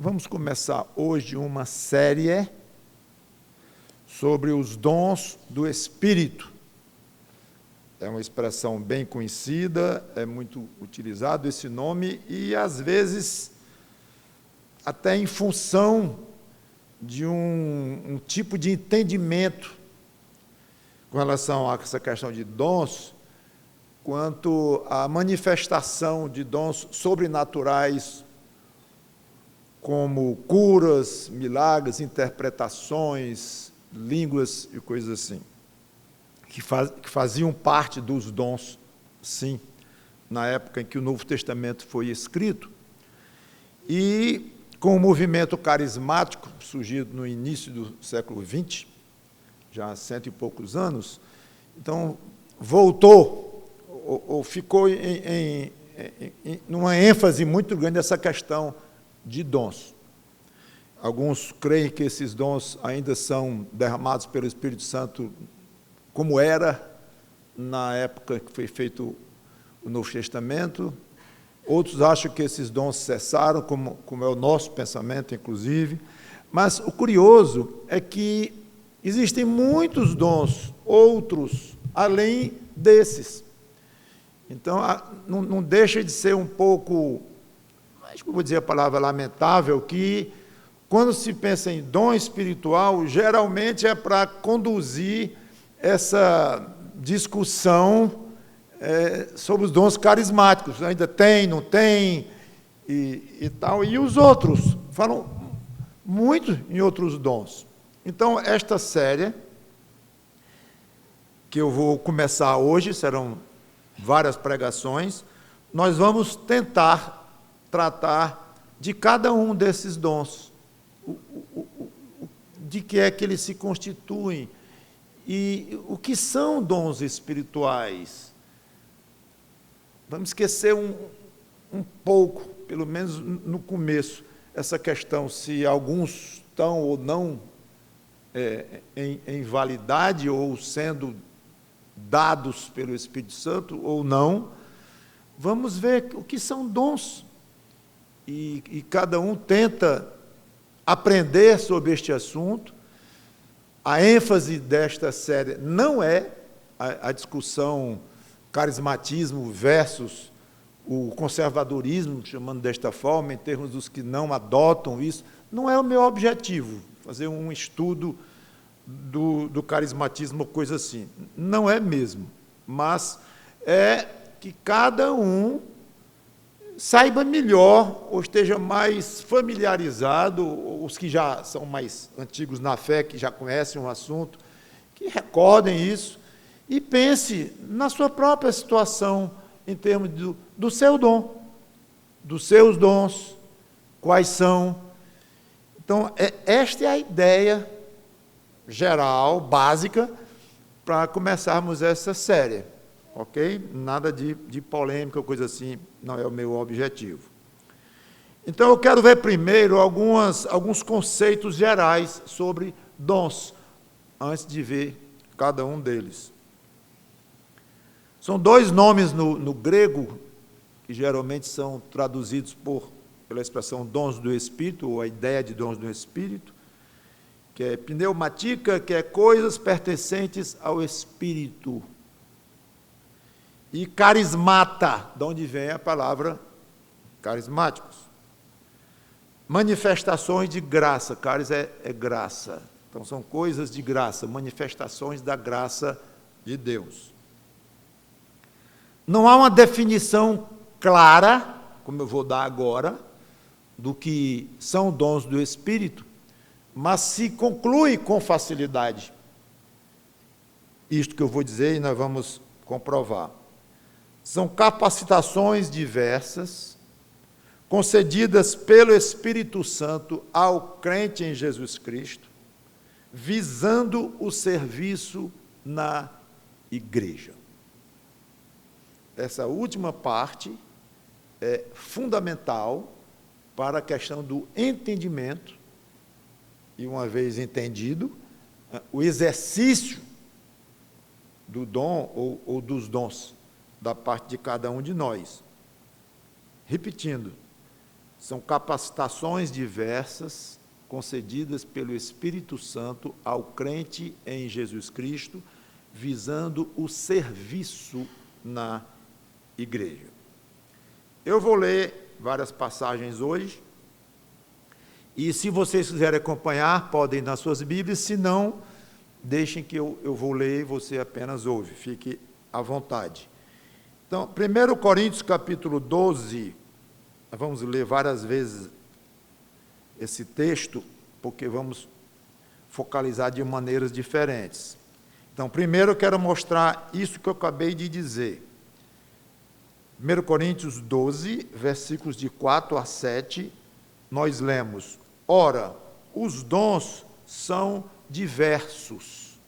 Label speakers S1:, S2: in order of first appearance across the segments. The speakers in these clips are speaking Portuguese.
S1: vamos começar hoje uma série sobre os dons do Espírito. É uma expressão bem conhecida, é muito utilizado esse nome e, às vezes, até em função de um tipo de entendimento com relação a essa questão de dons, quanto à manifestação de dons sobrenaturais, como curas, milagres, interpretações, línguas e coisas assim, que faziam parte dos dons, sim, na época em que o Novo Testamento foi escrito. E com o movimento carismático, surgido no início do século XX, já há 100 e poucos anos, então voltou, ou ficou numa ênfase muito grande essa questão de dons. Alguns creem que esses dons ainda são derramados pelo Espírito Santo, como era na época que foi feito o Novo Testamento. Outros acham que esses dons cessaram, como é o nosso pensamento, inclusive. Mas o curioso é que existem muitos dons, outros, além desses. Então, não deixa de ser um pouco, acho que eu vou dizer a palavra lamentável, que quando se pensa em dom espiritual, geralmente é para conduzir essa discussão sobre os dons carismáticos. Ainda tem, não tem, e tal. E os outros, falam muito em outros dons. Então, esta série, que eu vou começar hoje, serão várias pregações, nós vamos tentar tratar de cada um desses dons, de que é que eles se constituem, e o que são dons espirituais. Vamos esquecer um pouco, pelo menos no começo, essa questão, se alguns estão ou não em validade, ou sendo dados pelo Espírito Santo ou não. Vamos ver o que são dons. E cada um tenta aprender sobre este assunto. A ênfase desta série não é a discussão carismatismo versus o conservadorismo, chamando desta forma, em termos dos que não adotam isso. Não é o meu objetivo, fazer um estudo do carismatismo, coisa assim. Não é mesmo, mas é que cada um saiba melhor, ou esteja mais familiarizado, os que já são mais antigos na fé, que já conhecem o assunto, que recordem isso e pense na sua própria situação, em termos do seu dom, dos seus dons, quais são. Então, esta é a ideia geral, básica, para começarmos essa série, ok? Nada de polêmica, coisa assim, não é o meu objetivo. Então, eu quero ver primeiro alguns conceitos gerais sobre dons, antes de ver cada um deles. São dois nomes no grego, que geralmente são traduzidos pela expressão dons do Espírito, ou a ideia de dons do Espírito, que é pneumática, que é coisas pertencentes ao Espírito. E carismata, de onde vem a palavra carismáticos. Manifestações de graça, caris é graça. Então, são coisas de graça, manifestações da graça de Deus. Não há uma definição clara, como eu vou dar agora, do que são dons do Espírito, mas se conclui com facilidade. Isto que eu vou dizer e nós vamos comprovar. São capacitações diversas, concedidas pelo Espírito Santo ao crente em Jesus Cristo, visando o serviço na igreja. Essa última parte é fundamental para a questão do entendimento, e uma vez entendido, o exercício do dom ou dos dons da parte de cada um de nós. Repetindo, São capacitações diversas concedidas pelo Espírito Santo ao crente em Jesus Cristo, visando o serviço na igreja. Eu vou ler várias passagens hoje, e se vocês quiserem acompanhar, podem ir nas suas Bíblias, se não, deixem que eu vou ler e você apenas ouve, fique à vontade. Então, 1 Coríntios capítulo 12, nós vamos ler várias vezes esse texto, porque vamos focalizar de maneiras diferentes. Então, primeiro eu quero mostrar isso que eu acabei de dizer. 1 Coríntios 12, versículos de 4 a 7, nós lemos: ora, os dons são diversos,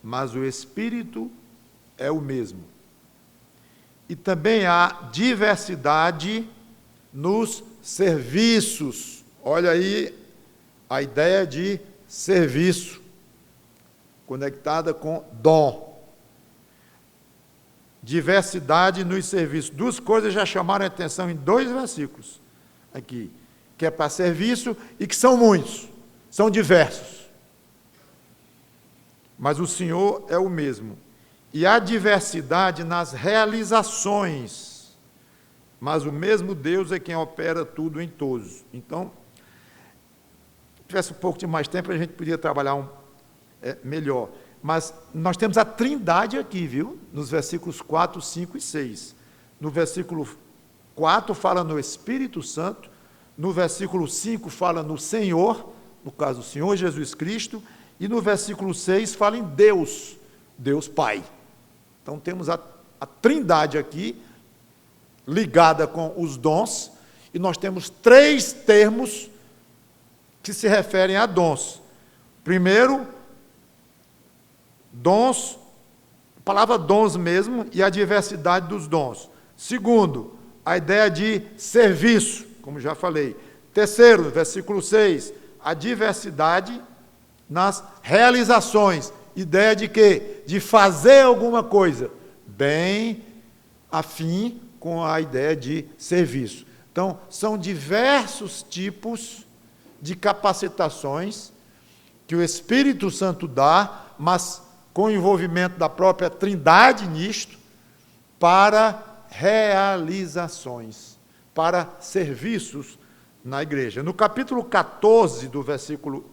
S1: mas o Espírito é o mesmo. E também há diversidade nos serviços. Olha aí a ideia de serviço, conectada com dom. Diversidade nos serviços. Duas coisas já chamaram a atenção em 2 versículos aqui, que é para serviço e que são muitos, são diversos. Mas o Senhor é o mesmo. E há diversidade nas realizações, mas o mesmo Deus é quem opera tudo em todos. Então, se tivesse um pouco de mais tempo, a gente podia trabalhar melhor. Mas nós temos a trindade aqui, viu? Nos versículos 4, 5 e 6. No versículo 4 fala no Espírito Santo, no versículo 5 fala no Senhor, no caso do Senhor Jesus Cristo, e no versículo 6 fala em Deus, Deus Pai. Então temos a trindade aqui, ligada com os dons, e nós temos 3 termos que se referem a dons. Primeiro, dons, a palavra dons mesmo, e a diversidade dos dons. Segundo, a ideia de serviço, como já falei. Terceiro, versículo 6, a diversidade nas realizações. Ideia de quê? De fazer alguma coisa, bem afim com a ideia de serviço. Então, são diversos tipos de capacitações que o Espírito Santo dá, mas com o envolvimento da própria Trindade nisto, para realizações, para serviços na igreja. No capítulo 14 do versículo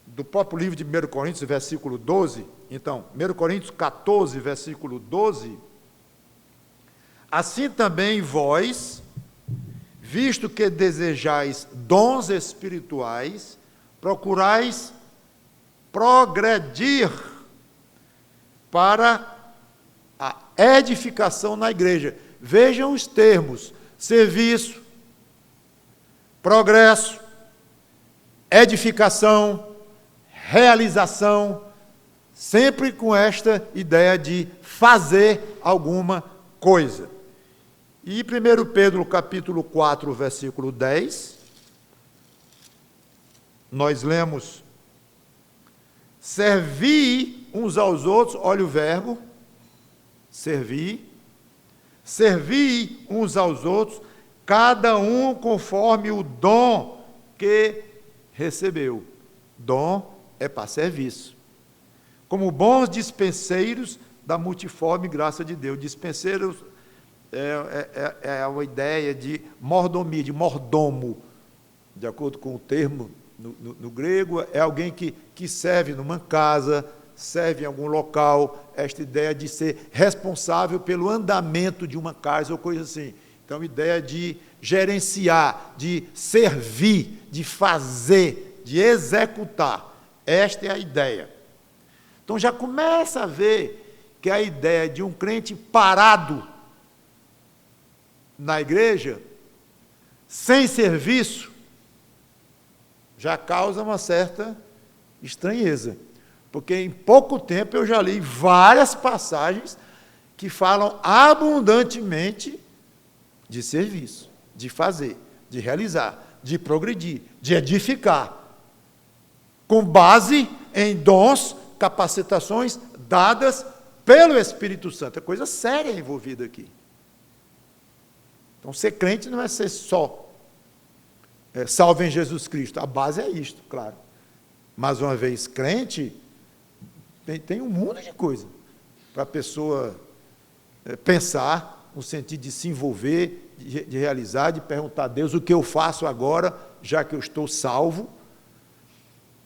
S1: do próprio livro de 1 Coríntios, versículo 12, então, 1 Coríntios 14, versículo 12, assim também vós, visto que desejais dons espirituais, procurais progredir para a edificação na igreja. Vejam os termos: serviço, progresso, edificação, realização, sempre com esta ideia de fazer alguma coisa. E 1 Pedro, capítulo 4, versículo 10, nós lemos: servi uns aos outros, olha o verbo, servir, servi uns aos outros, cada um conforme o dom que recebeu. Dom é para serviço. Como bons dispenseiros da multiforme graça de Deus. Dispenseiros é uma ideia de mordomia, de mordomo, de acordo com o termo no grego, é alguém que serve numa casa, serve em algum local, esta ideia de ser responsável pelo andamento de uma casa ou coisa assim. Então, ideia de gerenciar, de servir, de fazer, de executar. Esta é a ideia. Então, já começa a ver que a ideia de um crente parado na igreja, sem serviço, já causa uma certa estranheza. Porque em pouco tempo eu já li várias passagens que falam abundantemente de serviço, de fazer, de realizar, de progredir, de edificar, com base em dons, capacitações dadas pelo Espírito Santo. É coisa séria envolvida aqui. Então, ser crente não é ser só salvo em Jesus Cristo. A base é isto, claro. Mas, uma vez crente, tem um mundo de coisa para a pessoa pensar, no sentido de se envolver, de realizar, de perguntar a Deus o que eu faço agora, já que eu estou salvo.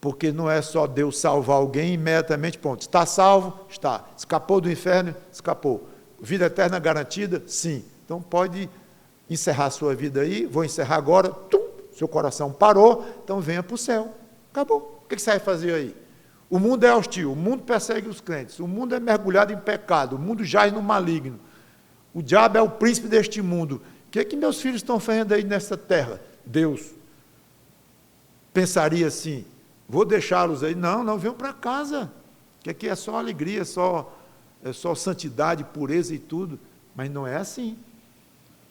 S1: Porque não é só Deus salvar alguém imediatamente, pronto, está salvo? Está. Escapou do inferno? Escapou. Vida eterna garantida? Sim. Então pode encerrar a sua vida aí, vou encerrar agora, seu coração parou, então venha para o céu. Acabou. O que você vai fazer aí? O mundo é hostil, o mundo persegue os crentes, o mundo é mergulhado em pecado, o mundo jaz no maligno. O diabo é o príncipe deste mundo. O que meus filhos estão fazendo aí nessa terra? Deus pensaria assim, vou deixá-los aí. Não, venham para casa, que aqui é só alegria, é só santidade, pureza e tudo. Mas não é assim.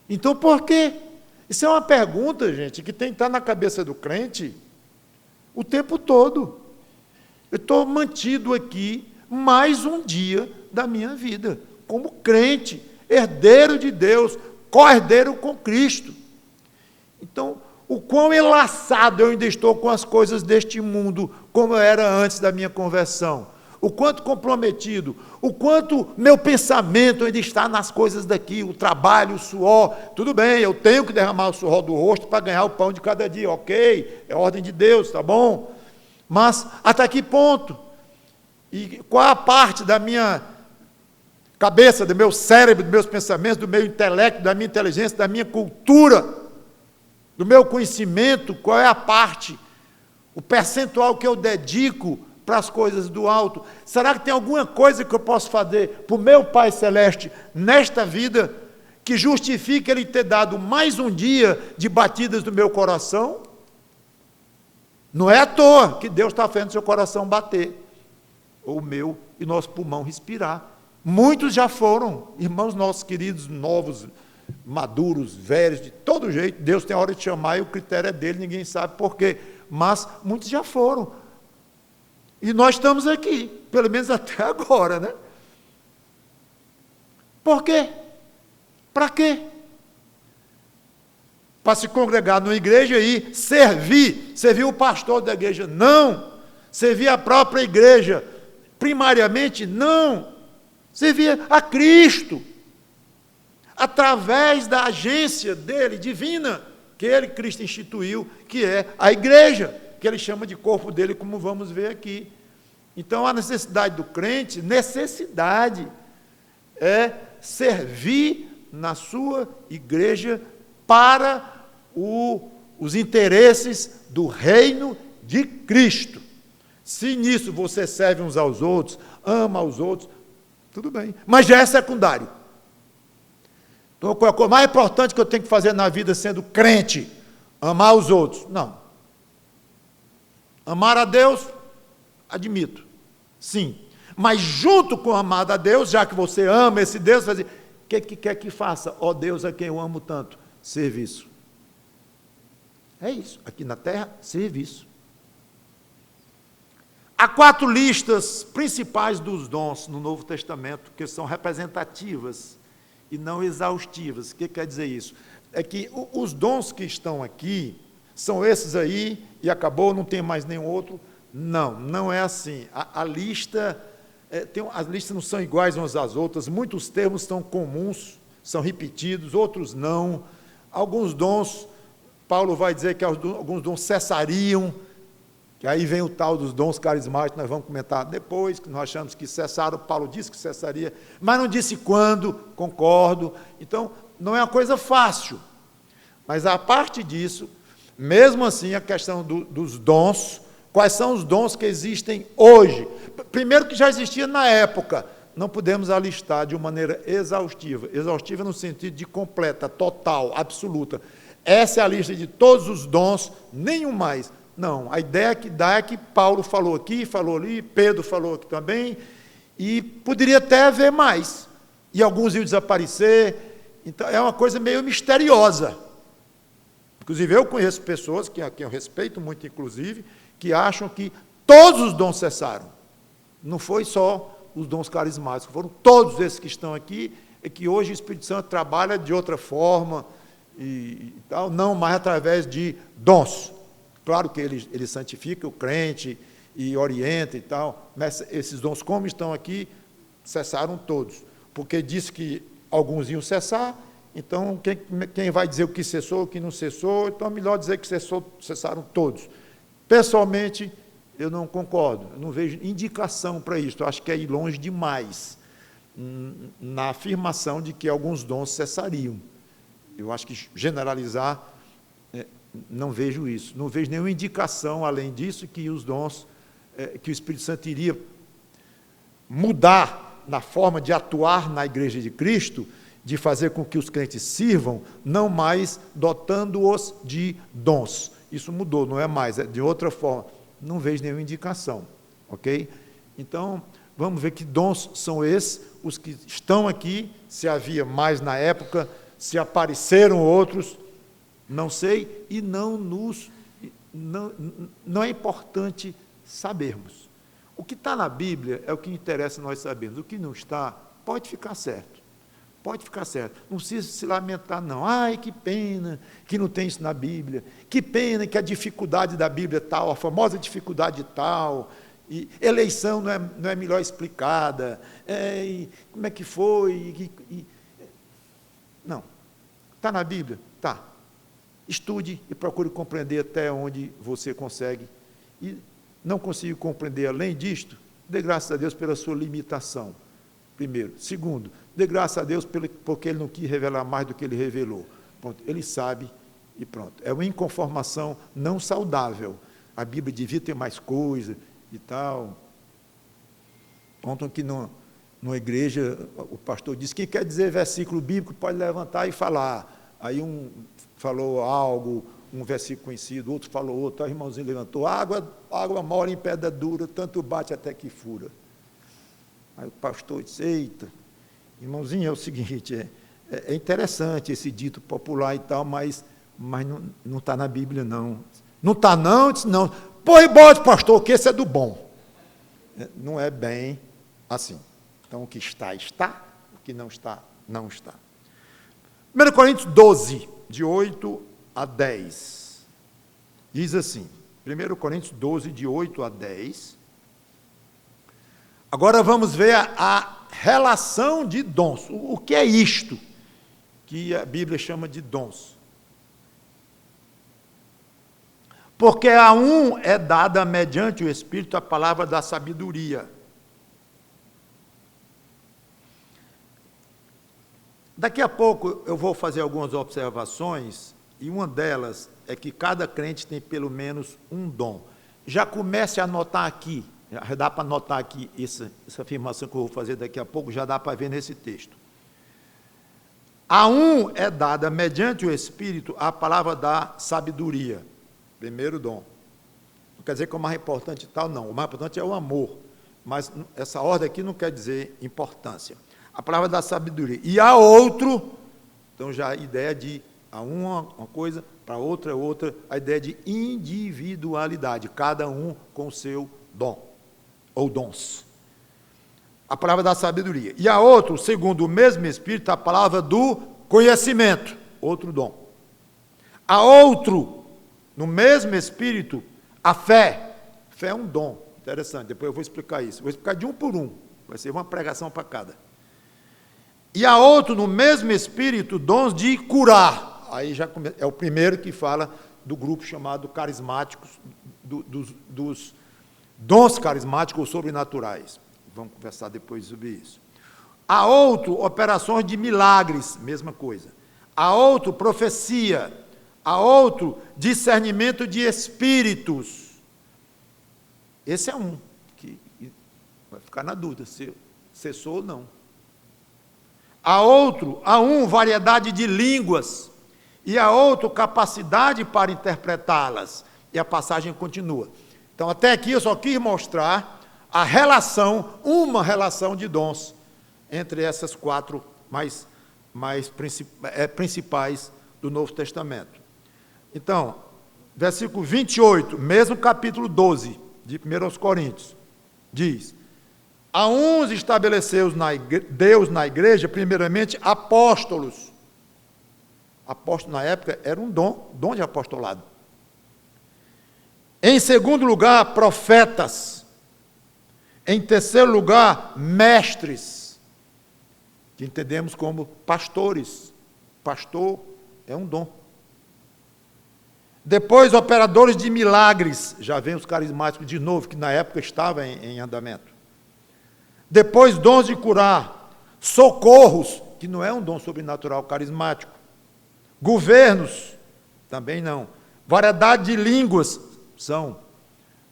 S1: Então, por quê? Isso é uma pergunta, gente, que tem que estar na cabeça do crente o tempo todo. Eu estou mantido aqui mais um dia da minha vida, como crente, herdeiro de Deus, co-herdeiro com Cristo. Então, o quão enlaçado eu ainda estou com as coisas deste mundo, como eu era antes da minha conversão. O quanto comprometido, o quanto meu pensamento ainda está nas coisas daqui, o trabalho, o suor. Tudo bem, eu tenho que derramar o suor do rosto para ganhar o pão de cada dia, ok? É ordem de Deus, tá bom? Mas até que ponto? E qual a parte da minha cabeça, do meu cérebro, dos meus pensamentos, do meu intelecto, da minha inteligência, da minha cultura, do meu conhecimento, qual é a parte, o percentual que eu dedico para as coisas do alto? Será que tem alguma coisa que eu posso fazer para o meu Pai Celeste nesta vida que justifique Ele ter dado mais um dia de batidas do meu coração? Não é à toa que Deus está fazendo seu coração bater, ou o meu e nosso pulmão respirar. Muitos já foram, irmãos nossos queridos, novos, maduros, velhos, de todo jeito. Deus tem a hora de chamar e o critério é dele, ninguém sabe por quê. Mas muitos já foram. E nós estamos aqui, pelo menos até agora, né? Por quê? Para quê? Para se congregar numa igreja e servir o pastor da igreja? Não. Servir a própria igreja? Primariamente, não. Servir a Cristo, através da agência dele, divina, que ele, Cristo, instituiu, que é a igreja, que ele chama de corpo dele, como vamos ver aqui. Então, a necessidade do crente, é servir na sua igreja para os interesses do reino de Cristo. Se nisso você serve uns aos outros, ama aos outros, tudo bem, mas já é secundário. Então, qual é a coisa mais importante que eu tenho que fazer na vida sendo crente? Amar os outros? Não. Amar a Deus? Admito. Sim. Mas junto com amar a Deus, já que você ama esse Deus, o que quer que faça? Ó Deus a quem eu amo tanto. Serviço. É isso. Aqui na terra, serviço. Há 4 listas principais dos dons no Novo Testamento, que são representativas e não exaustivas. O que quer dizer isso? É que os dons que estão aqui são esses aí e acabou, não tem mais nenhum outro. Não é assim. A lista, as listas não são iguais umas às outras, muitos termos são comuns, são repetidos, outros não. Alguns dons, Paulo vai dizer que alguns dons cessariam, que aí vem o tal dos dons carismáticos, nós vamos comentar depois, que nós achamos que cessaram, Paulo disse que cessaria, mas não disse quando, concordo. Então, não é uma coisa fácil. Mas, a parte disso, mesmo assim, a questão dos dons, quais são os dons que existem hoje? Primeiro, que já existia na época, não podemos alistar de uma maneira exaustiva no sentido de completa, total, absoluta. Essa é a lista de todos os dons, nenhum mais. Não, a ideia que dá é que Paulo falou aqui, falou ali, Pedro falou aqui também, e poderia até haver mais, e alguns iam desaparecer. Então, é uma coisa meio misteriosa. Inclusive, eu conheço pessoas, que eu respeito muito, inclusive, que acham que todos os dons cessaram. Não foi só os dons carismáticos, foram todos esses que estão aqui, é que hoje o Espírito Santo trabalha de outra forma, e tal, não mais através de dons. Claro que ele santifica o crente e orienta e tal, mas esses dons, como estão aqui, cessaram todos, porque disse que alguns iam cessar, então quem vai dizer o que cessou, o que não cessou, então é melhor dizer que cessaram todos. Pessoalmente, eu não concordo, eu não vejo indicação para isso, eu acho que é ir longe demais na afirmação de que alguns dons cessariam. Eu acho que generalizar, não vejo isso, não vejo nenhuma indicação, além disso, que os dons, que o Espírito Santo iria mudar na forma de atuar na Igreja de Cristo, de fazer com que os crentes sirvam, não mais dotando-os de dons. Isso mudou, não é mais, é de outra forma. Não vejo nenhuma indicação, ok? Então, vamos ver que dons são esses, os que estão aqui, se havia mais na época, se apareceram outros, não sei, e não é importante sabermos. O que está na Bíblia é o que interessa nós sabermos. O que não está, pode ficar certo. Pode ficar certo. Não precisa se lamentar, não. Ai, que pena que não tem isso na Bíblia. Que pena que a dificuldade da Bíblia é tal, a famosa dificuldade tal. E eleição não é melhor explicada. Como é que foi? Não. Está na Bíblia? Está. Estude e procure compreender até onde você consegue. E não consigo compreender além disto, dê graças a Deus pela sua limitação, primeiro. Segundo, dê graças a Deus porque Ele não quis revelar mais do que Ele revelou. Pronto, Ele sabe e pronto. É uma inconformação não saudável. A Bíblia devia ter mais coisa e tal. Contam que numa igreja, o pastor disse, quem quer dizer versículo bíblico pode levantar e falar. Aí um falou algo, um versículo conhecido, outro falou outro, aí o irmãozinho levantou, água mora em pedra dura, tanto bate até que fura. Aí o pastor disse, eita, irmãozinho, é o seguinte, é interessante esse dito popular e tal, mas não está na Bíblia, não. Não está, não? Disse, não. Pois bote, pastor, que esse é do bom. Não é bem assim. Então, o que está, está, o que não está, não está. 1 Coríntios 12, de 8 a 10. Diz assim, 1 Coríntios 12, de 8 a 10. Agora vamos ver a relação de dons. O que é isto que a Bíblia chama de dons? Porque a um é dada mediante o Espírito a palavra da sabedoria. Daqui a pouco eu vou fazer algumas observações, e uma delas é que cada crente tem pelo menos um dom. Já comece a anotar aqui, já dá para anotar aqui essa afirmação que eu vou fazer daqui a pouco, já dá para ver nesse texto. A um é dada, mediante o Espírito, a palavra da sabedoria. Primeiro dom. Não quer dizer que é o mais importante e tal, não. O mais importante é o amor. Mas essa ordem aqui não quer dizer importância. A palavra da sabedoria. E a outro, então já a ideia de a uma coisa, para outra é outra, a ideia de individualidade, cada um com o seu dom, ou dons. A palavra da sabedoria. E a outro, segundo o mesmo Espírito, a palavra do conhecimento, outro dom. A outro, no mesmo Espírito, a fé. Fé é um dom, interessante, depois eu vou explicar isso. Vou explicar de um por um, vai ser uma pregação para cada. E a outro, no mesmo Espírito, dons de curar. Aí já é o primeiro que fala do grupo chamado carismáticos, dos dons carismáticos ou sobrenaturais. Vamos conversar depois sobre isso. A outro, operações de milagres, mesma coisa. A outro, profecia. A outro, discernimento de espíritos. Esse é um, que vai ficar na dúvida se cessou ou não. A outro, a um, variedade de línguas, e a outro, capacidade para interpretá-las. E a passagem continua. Então, até aqui eu só quis mostrar a relação, uma relação de dons, entre essas quatro principais do Novo Testamento. Então, versículo 28, mesmo capítulo 12, de 1 Coríntios, diz, A uns estabeleceu Deus na igreja, primeiramente, apóstolos. Apóstolo na época era um dom de apostolado. Em segundo lugar, profetas. Em terceiro lugar, mestres, que entendemos como pastores. Pastor é um dom. Depois, operadores de milagres. Já vem os carismáticos de novo, que na época estava em andamento. Depois, dons de curar. Socorros, que não é um dom sobrenatural carismático. Governos, também não. Variedade de línguas, são.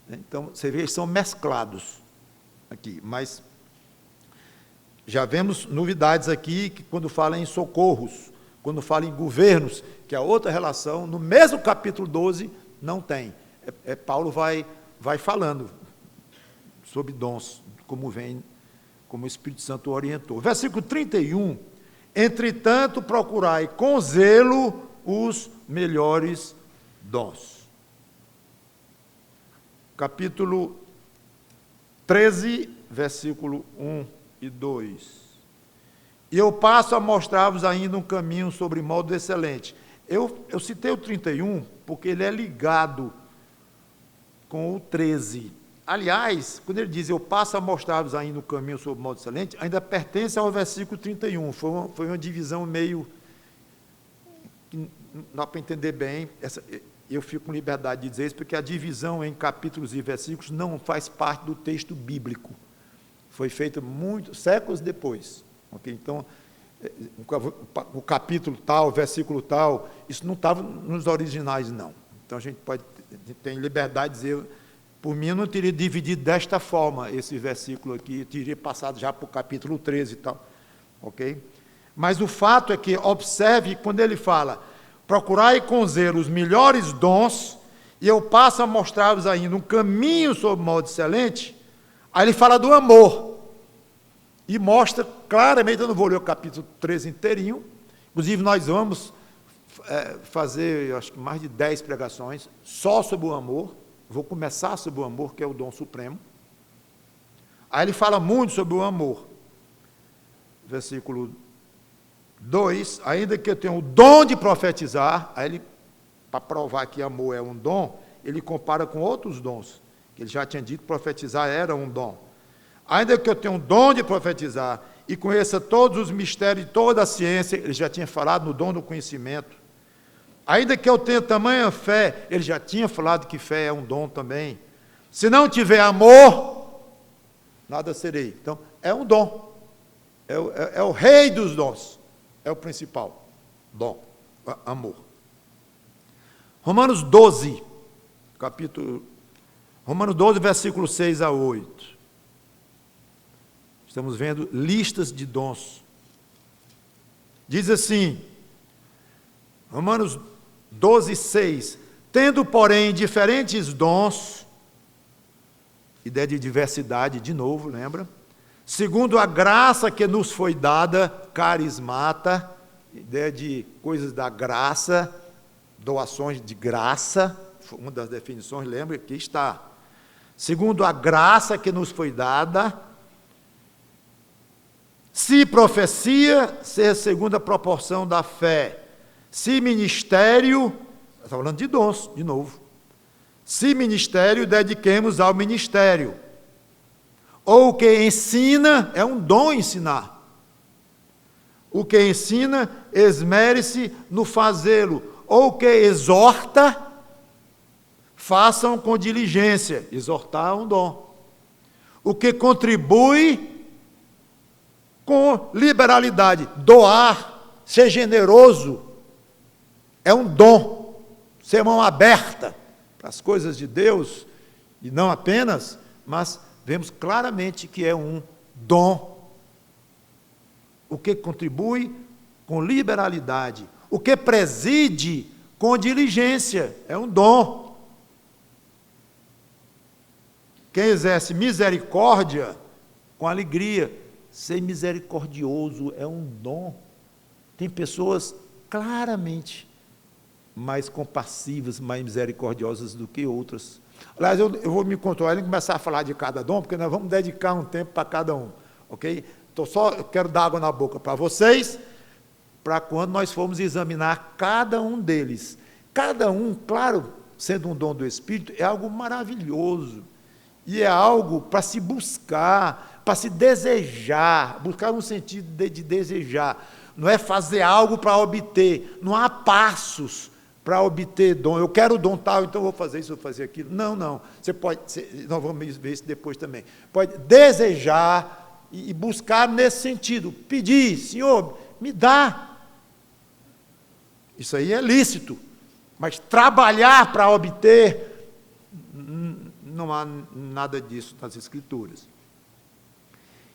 S1: Então, você vê, eles são mesclados aqui. Mas já vemos novidades aqui, que quando fala em socorros, quando fala em governos, que a outra relação, no mesmo capítulo 12, não tem. Paulo vai falando sobre dons, como o Espírito Santo orientou. Versículo 31, entretanto, procurai com zelo os melhores dons. Capítulo 13, versículo 1 e 2. E eu passo a mostrar-vos ainda um caminho sobre modo excelente. Eu citei o 31 porque ele é ligado com o 13. Aliás, quando ele diz, eu passo a mostrar-vos ainda um caminho sobre modo excelente, ainda pertence ao versículo 31. Foi uma divisão meio... que não dá para entender bem. Eu fico com liberdade de dizer isso, porque a divisão em capítulos e versículos não faz parte do texto bíblico. Foi feita séculos depois. Okay? Então, o capítulo tal, o versículo tal, isso não estava nos originais, não. Então, a gente tem liberdade de dizer, por mim, eu não teria dividido desta forma esse versículo aqui, eu teria passado já para o capítulo 13 e tal. Ok? Mas o fato é que, observe, quando ele fala, procurai com zelo os melhores dons, e eu passo a mostrar-vos ainda um caminho sobre modo excelente, aí ele fala do amor. E mostra claramente, eu não vou ler o capítulo 13 inteirinho, inclusive nós vamos fazer, eu acho que mais de 10 pregações, só sobre o amor. Vou começar sobre o amor, que é o dom supremo. Aí ele fala muito sobre o amor. Versículo 2, ainda que eu tenha o dom de profetizar, aí ele, para provar que amor é um dom, ele compara com outros dons, que ele já tinha dito que profetizar era um dom. Ainda que eu tenha um dom de profetizar e conheça todos os mistérios e toda a ciência, ele já tinha falado no dom do conhecimento. Ainda que eu tenha tamanha fé, ele já tinha falado que fé é um dom também. Se não tiver amor, nada serei. Então, é um dom. É o rei dos dons. É o principal dom, amor. Romanos 12, versículo 6 a 8. Estamos vendo listas de dons. Diz assim, Romanos 12, 6. Tendo, porém, diferentes dons, ideia de diversidade, de novo, lembra? Segundo a graça que nos foi dada, carismata, ideia de coisas da graça, doações de graça, uma das definições, lembra? Aqui está. Segundo a graça que nos foi dada, se profecia, ser segundo a proporção da fé. Se ministério, está falando de dons, de novo. Se ministério, dediquemos ao ministério. Ou o que ensina, é um dom ensinar. O que ensina, esmere-se no fazê-lo. Ou o que exorta, façam com diligência. Exortar é um dom. O que contribui, com liberalidade. Doar, ser generoso, é um dom. Ser mão aberta para as coisas de Deus, e não apenas, mas vemos claramente que é um dom. O que contribui com liberalidade. O que preside com diligência, é um dom. Quem exerce misericórdia, com alegria. Ser misericordioso é um dom. Tem pessoas claramente mais compassivas, mais misericordiosas do que outras. Aliás, eu vou me controlar e começar a falar de cada dom, porque nós vamos dedicar um tempo para cada um, ok? Eu quero dar água na boca para vocês, para quando nós formos examinar cada um deles. Cada um, claro, sendo um dom do Espírito, é algo maravilhoso, e é algo para se buscar, para se desejar, buscar no sentido de desejar, não é fazer algo para obter, não há passos para obter dom. Eu quero dom tal, então vou fazer isso, vou fazer aquilo. Não. Você pode, nós vamos ver isso depois também. Pode desejar e buscar nesse sentido. Pedir, Senhor, me dá. Isso aí é lícito. Mas trabalhar para obter, não há nada disso nas Escrituras.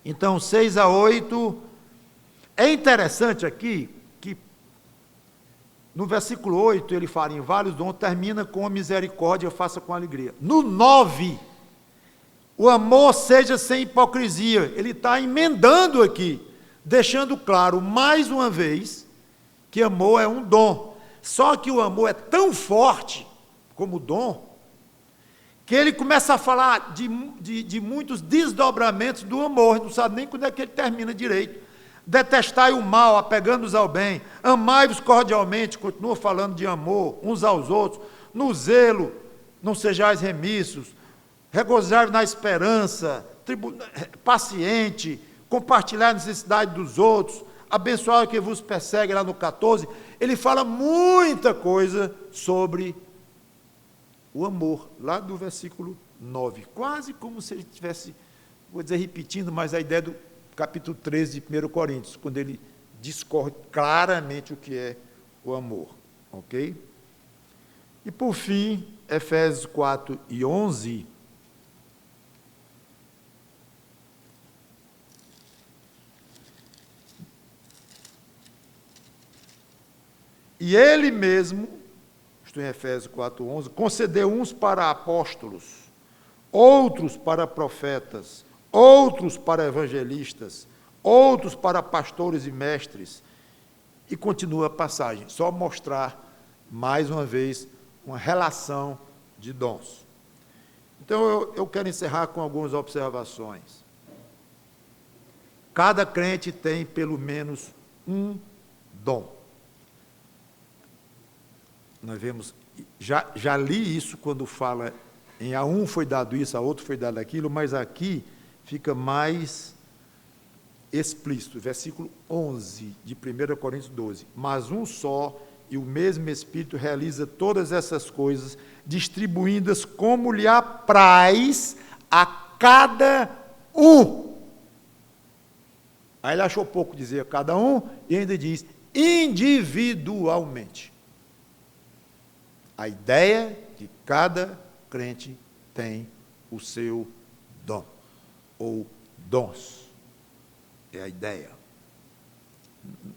S1: Então, 6 a 8, é interessante aqui, no versículo 8, ele fala em vários dons, termina com a misericórdia, faça com alegria. No 9, o amor seja sem hipocrisia. Ele está emendando aqui, deixando claro, mais uma vez, que amor é um dom. Só que o amor é tão forte, como dom, que ele começa a falar de muitos desdobramentos do amor, não sabe nem quando é que ele termina direito. Detestai o mal, apegando-os ao bem, amai-vos cordialmente, continua falando de amor uns aos outros, no zelo, não sejais remissos, regozijai-vos na esperança, paciente, compartilhar a necessidade dos outros, abençoar o que vos persegue, lá no 14, ele fala muita coisa sobre o amor, lá do versículo 9, quase como se ele estivesse, vou dizer repetindo, mas a ideia do capítulo 13 de 1 Coríntios, quando ele discorre claramente o que é o amor, ok? E por fim, Efésios 4 e 11, e ele mesmo, estou em Efésios 4, 11, concedeu uns para apóstolos, outros para profetas, outros para evangelistas, outros para pastores e mestres, e continua a passagem, só mostrar, mais uma vez, uma relação de dons. Então, eu quero encerrar com algumas observações. Cada crente tem pelo menos um dom. Nós vemos, já li isso quando fala em a um foi dado isso, a outro foi dado aquilo, mas aqui fica mais explícito, versículo 11 de 1 Coríntios 12. Mas um só e o mesmo Espírito realiza todas essas coisas, distribuindo-as como lhe apraz a cada um. Aí ele achou pouco dizer a cada um, e ainda diz individualmente. A ideia é que cada crente tem o seu dom, ou dons. É a ideia.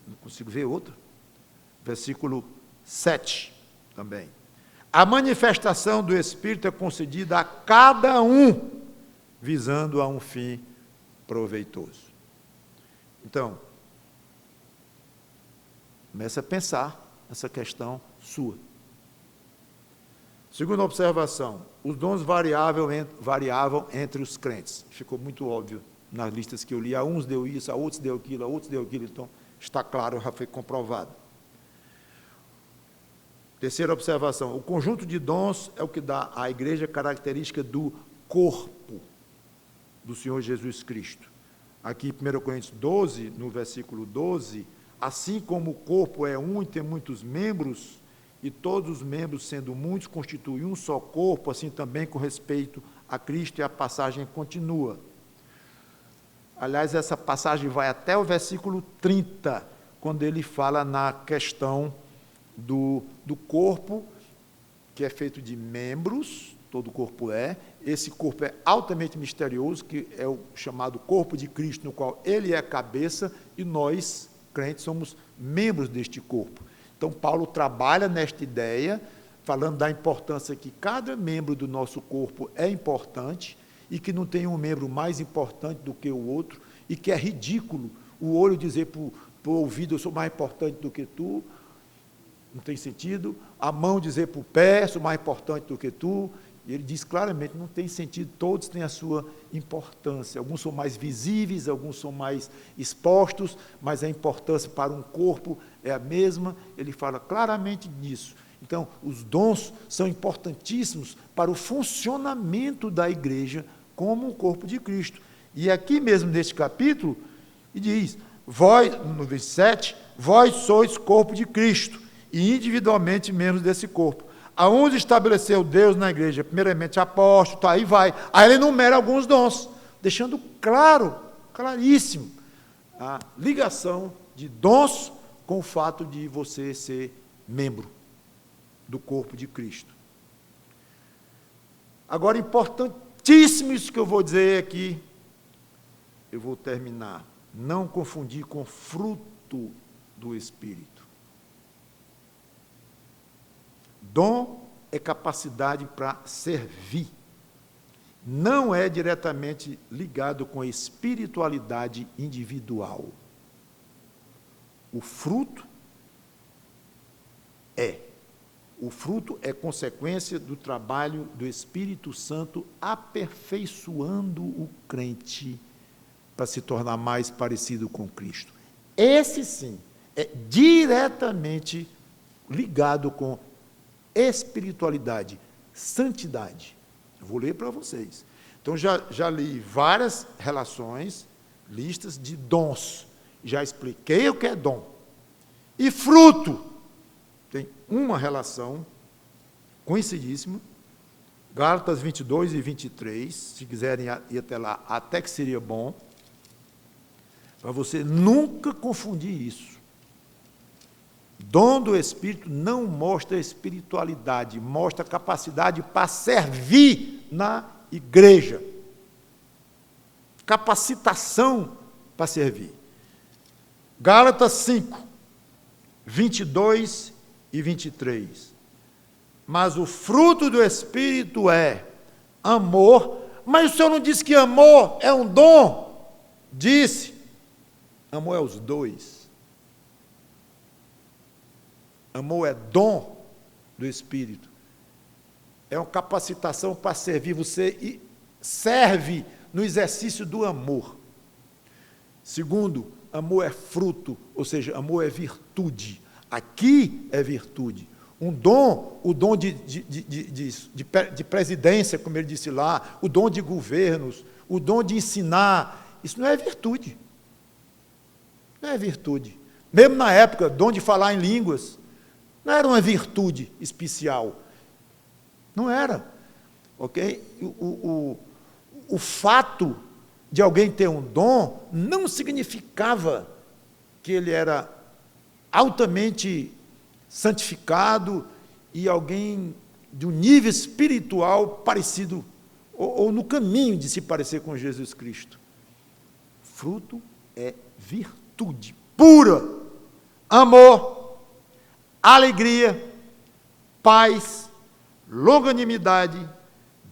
S1: Não consigo ver outra. Versículo 7 também. A manifestação do Espírito é concedida a cada um, visando a um fim proveitoso. Então, comece a pensar nessa questão sua. Segunda observação, os dons variavam entre os crentes. Ficou muito óbvio nas listas que eu li. A uns deu isso, a outros deu aquilo, a outros deu aquilo. Então, está claro, já foi comprovado. Terceira observação, o conjunto de dons é o que dá à igreja característica do corpo do Senhor Jesus Cristo. Aqui em 1 Coríntios 12, no versículo 12, assim como o corpo é um e tem muitos membros, e todos os membros, sendo muitos, constituem um só corpo, assim também com respeito a Cristo, e a passagem continua. Aliás, essa passagem vai até o versículo 30, quando ele fala na questão do corpo, que é feito de membros, todo o corpo é, esse corpo é altamente misterioso, que é o chamado corpo de Cristo, no qual ele é a cabeça, e nós, crentes, somos membros deste corpo. Então, Paulo trabalha nesta ideia, falando da importância que cada membro do nosso corpo é importante, e que não tem um membro mais importante do que o outro, e que é ridículo o olho dizer para o ouvido, eu sou mais importante do que tu, não tem sentido, a mão dizer para o pé, sou mais importante do que tu, E ele diz claramente, não tem sentido, todos têm a sua importância. Alguns são mais visíveis, alguns são mais expostos, mas a importância para um corpo é a mesma. Ele fala claramente disso. Então, os dons são importantíssimos para o funcionamento da igreja como o corpo de Cristo. E aqui mesmo neste capítulo, ele diz, vós, no versículo 7, vós sois corpo de Cristo, e individualmente membros desse corpo. Aonde estabeleceu Deus na igreja? Primeiramente apóstolo, tá, aí vai. Aí ele enumera alguns dons, deixando claro, claríssimo, a ligação de dons com o fato de você ser membro do corpo de Cristo. Agora, importantíssimo isso que eu vou dizer aqui, eu vou terminar. Não confundir com fruto do Espírito. Dom é capacidade para servir. Não é diretamente ligado com a espiritualidade individual. O fruto é. O fruto é consequência do trabalho do Espírito Santo aperfeiçoando o crente para se tornar mais parecido com Cristo. Esse sim é diretamente ligado com espiritualidade, santidade. Eu vou ler para vocês. Então, já li várias relações, listas de dons. Já expliquei o que é dom. E fruto. Tem uma relação conhecidíssima. Gálatas 22 e 23. Se quiserem ir até lá, até que seria bom. Para você nunca confundir isso. Dom do Espírito não mostra espiritualidade, mostra capacidade para servir na igreja. Capacitação para servir. Gálatas 5, 22 e 23. Mas o fruto do Espírito é amor. Mas o Senhor não disse que amor é um dom? Disse. Amor é os dois. Amor é dom do Espírito. É uma capacitação para servir você e serve no exercício do amor. Segundo, amor é fruto, ou seja, amor é virtude. Aqui é virtude. Um dom, o dom de presidência, como ele disse lá, o dom de governos, o dom de ensinar, isso não é virtude. Não é virtude. Mesmo na época, dom de falar em línguas, não era uma virtude especial. Não era. Ok? O fato de alguém ter um dom não significava que ele era altamente santificado e alguém de um nível espiritual parecido, ou no caminho de se parecer com Jesus Cristo. Fruto é virtude pura, amor, alegria, paz, longanimidade,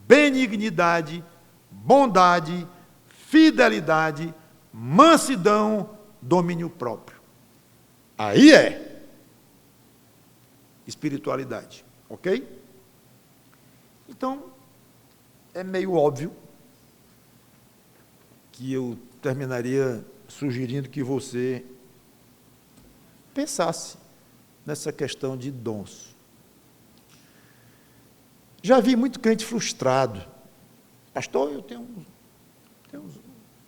S1: benignidade, bondade, fidelidade, mansidão, domínio próprio. Aí é espiritualidade, ok? Então, é meio óbvio que eu terminaria sugerindo que você pensasse nessa questão de dons. Já vi muito crente frustrado. Pastor, eu tenho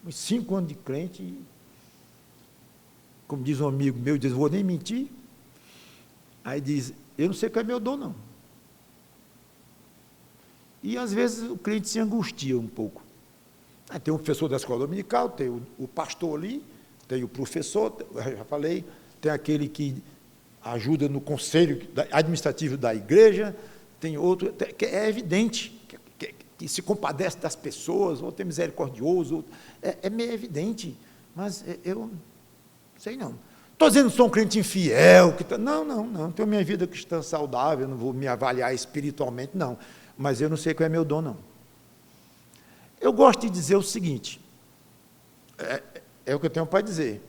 S1: uns 5 anos de crente e, como diz um amigo meu, diz, vou nem mentir. Aí diz, eu não sei qual é meu dom, não. E, às vezes, o crente se angustia um pouco. Aí tem o professor da escola dominical, tem o pastor ali, tem o professor, eu já falei, tem aquele que ajuda no conselho administrativo da igreja, tem outro, que é evidente, que se compadece das pessoas, outro é misericordioso, outro, é meio evidente, mas eu não sei não. Estou dizendo que sou um crente infiel, não, tenho minha vida cristã saudável, não vou me avaliar espiritualmente, não, mas eu não sei qual é meu dom, não. Eu gosto de dizer o seguinte, é o que eu tenho para dizer.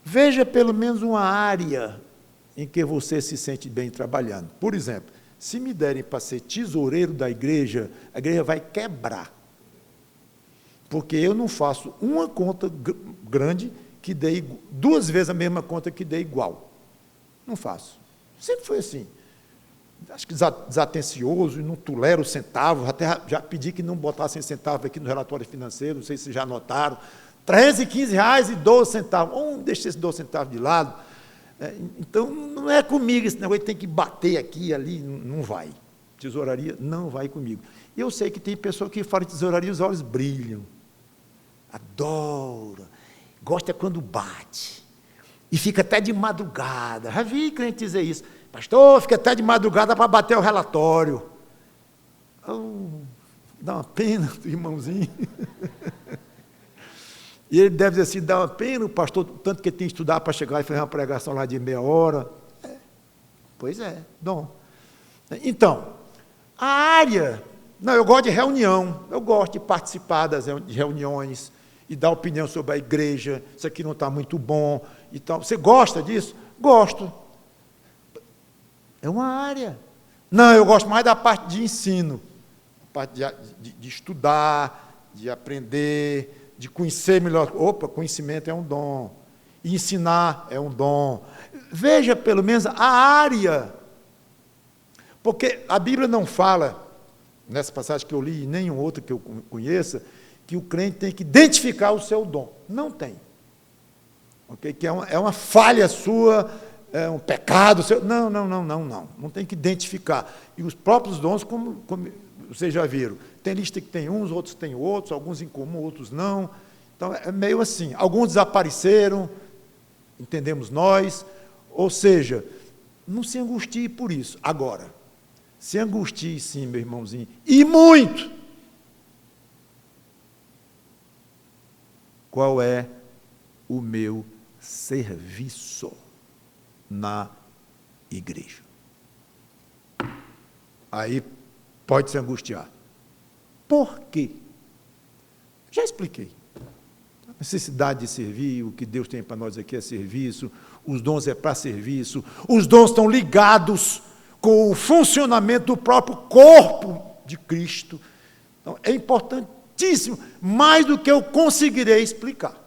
S1: Veja pelo menos uma área em que você se sente bem trabalhando. Por exemplo, se me derem para ser tesoureiro da igreja, a igreja vai quebrar. Porque eu não faço uma conta grande que dê 2 vezes a mesma conta que dê igual. Não faço. Sempre foi assim. Acho que desatencioso, e não tolero centavos, até já pedi que não botassem centavos aqui no relatório financeiro, não sei se já notaram, R$315,12, deixa esse 12 centavos de lado. Então, não é comigo esse negócio, tem que bater aqui, ali, não vai. Tesouraria não vai comigo. E eu sei que tem pessoa que fala de tesouraria, os olhos brilham, adora, gosta quando bate, e fica até de madrugada. Já vi crente dizer isso. Pastor, fica até de madrugada para bater o relatório. Dá uma pena do irmãozinho. E ele deve dizer assim, dá uma pena o pastor, tanto que ele tem que estudar para chegar e fazer uma pregação lá de meia hora. Pois é, dom. Então, a área... Não, eu gosto de reunião, eu gosto de participar das reuniões e dar opinião sobre a igreja, isso aqui não está muito bom e tal. Você gosta disso? Gosto. É uma área. Não, eu gosto mais da parte de ensino, a parte de estudar, de aprender, de conhecer melhor. Opa, conhecimento é um dom. E ensinar é um dom. Veja, pelo menos, a área. Porque a Bíblia não fala, nessa passagem que eu li, e nenhum outro que eu conheça, que o crente tem que identificar o seu dom. Não tem. Okay? Que é uma falha sua, é um pecado seu. Não. Não tem que identificar. E os próprios dons, como vocês já viram, tem lista que tem uns, outros tem outros, alguns em comum, outros não. Então, é meio assim. Alguns desapareceram, entendemos nós. Ou seja, não se angustie por isso. Agora, se angustie sim, meu irmãozinho, e muito. Qual é o meu serviço na igreja? Aí pode se angustiar. Por quê? Já expliquei. A necessidade de servir, o que Deus tem para nós aqui é serviço, os dons é para serviço, os dons estão ligados com o funcionamento do próprio corpo de Cristo. Então, é importantíssimo, mais do que eu conseguirei explicar.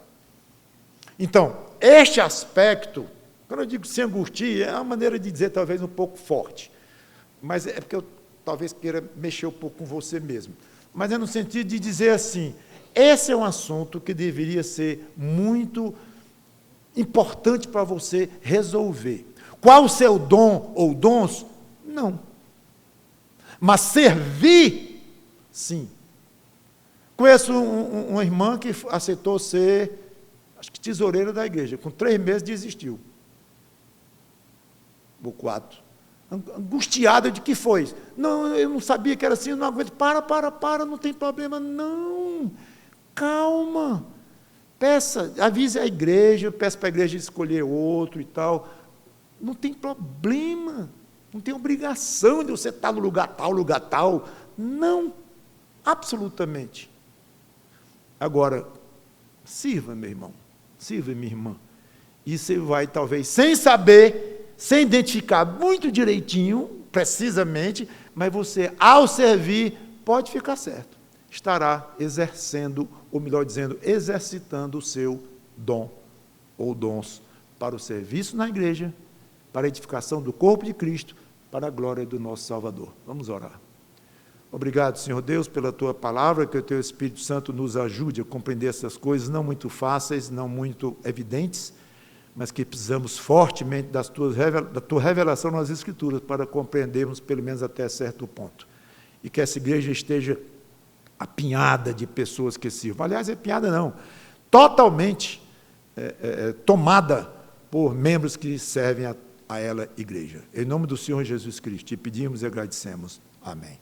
S1: Então, este aspecto, quando eu digo se angustia, é uma maneira de dizer talvez um pouco forte, mas é porque eu talvez queira mexer um pouco com você mesmo. Mas é no sentido de dizer assim, esse é um assunto que deveria ser muito importante para você resolver. Qual o seu dom ou dons? Não. Mas servir, sim. Conheço uma irmã que aceitou ser, acho que tesoureira da igreja, com 3 meses desistiu. Ou 4. Angustiada de que foi? Não, eu não sabia que era assim, eu não aguento. Para, não tem problema, não. Calma. Peça, avise a igreja, peça para a igreja escolher outro e tal. Não tem problema. Não tem obrigação de você estar no lugar tal. Não. Absolutamente. Agora, sirva, meu irmão. Sirva, minha irmã. E você vai, talvez, sem saber, sem identificar muito direitinho, precisamente, mas você, ao servir, pode ficar certo. Estará exercendo, ou melhor dizendo, exercitando o seu dom ou dons para o serviço na igreja, para a edificação do corpo de Cristo, para a glória do nosso Salvador. Vamos orar. Obrigado, Senhor Deus, pela Tua palavra, que o Teu Espírito Santo nos ajude a compreender essas coisas, não muito fáceis, não muito evidentes, mas que precisamos fortemente da Tua revelação nas Escrituras para compreendermos pelo menos até certo ponto. E que essa igreja esteja apinhada de pessoas que sirvam. Aliás, apinhada não, totalmente tomada por membros que servem a ela, igreja. Em nome do Senhor Jesus Cristo, te pedimos e agradecemos. Amém.